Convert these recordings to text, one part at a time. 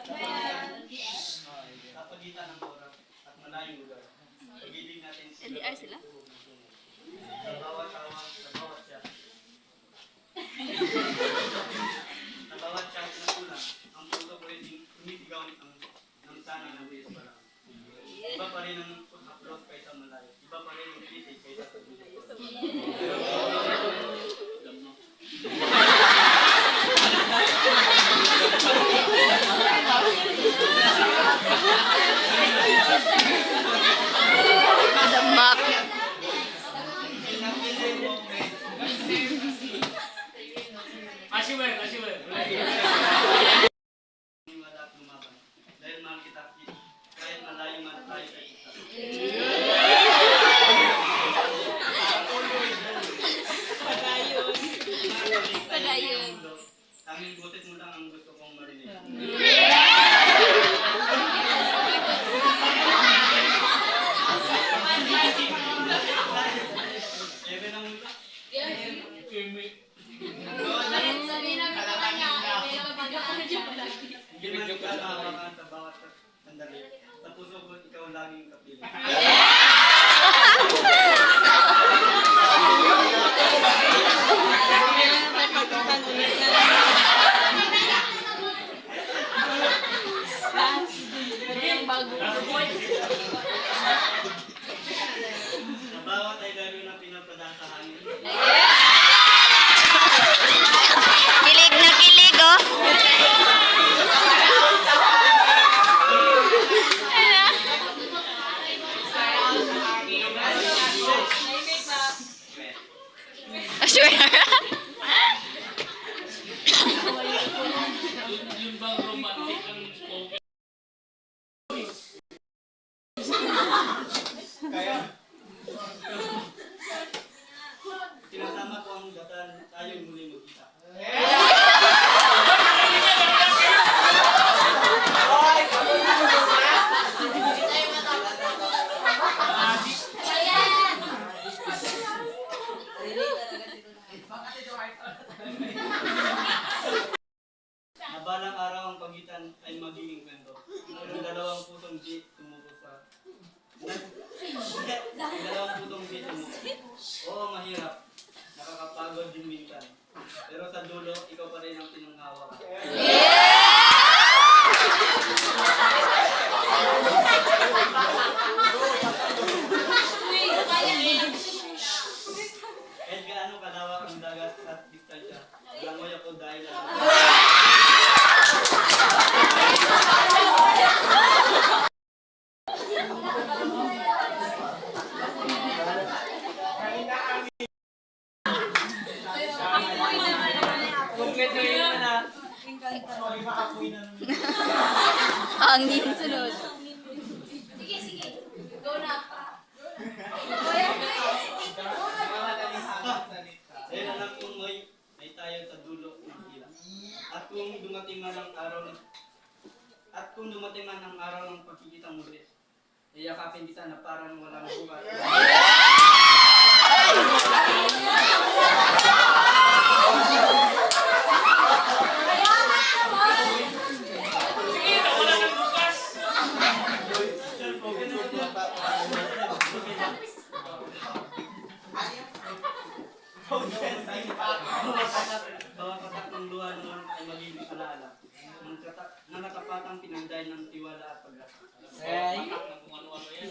Sa pagitan ng oras at malayong lugar. Pag-ibig natin LDR sila? sa bawat tawag, sa bawat chat. Sa bawat chat na kulang, ang puso ko rin sumisigaw ng sana ng Diyos pa lang. Iba pa rin ang upload kaysa malayo. Iba pa rin ang kisig kaysa sa video. Damak. Asiwer. Wala at lumaban. Dahil mahal kita, kahit malayo man tayo sa isa. Padayon. Tanging butit mo lang ang gusto kong marinig. Ebe na muna. Hindi man ka nakawakan sa bawat sandali. Sa puso ko, ikaw laging kapiling. Sa bawat ay lalo na pinapadaan sa hangin. Kilig na kilig, oh. Sure. Yung bang romantic ang spoken? Kaya, sinasama ko ang dasal tayo'y muli magkita. Nabalang araw ang pagitan ay magiging kwento. Ang dalawang pusong di sumuko sa... Ang dalawang pusong di sumuko. Oo, mahirap. Nakakapagod din minsan. Pero sa dulo, ikaw pa rin ang pinanghawa ka. Kahit gaano kalawak ang dagat at distansya, langoy ako dahil Hangin sunod. Sige. Go na. dahil alam kong may tayo sa dulo ng hila. At kung dumating man ang araw ng pagkikita muli, iyakapin kita na parang walang bukas. Wala nang bukas! Bawat patak ng luha noon ay magiging alaala. Ng katapatang pinagdahil ng tiwala at pag-asa. Patak na kung ano-ano yan.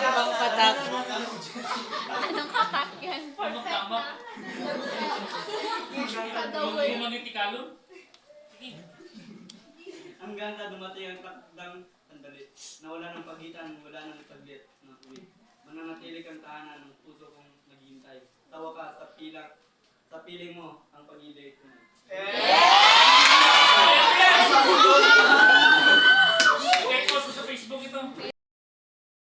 Anong patak? Anong patak yan? Tama. Yung manitikalon? Hanggang sa dumating ang takdang sandali, na wala ng pagitan, wala ng saglit na uwi. Mananatili kang tahanan ng puso kong naghihintay. Tawa ka sa piling mo ang pag-ibig ko.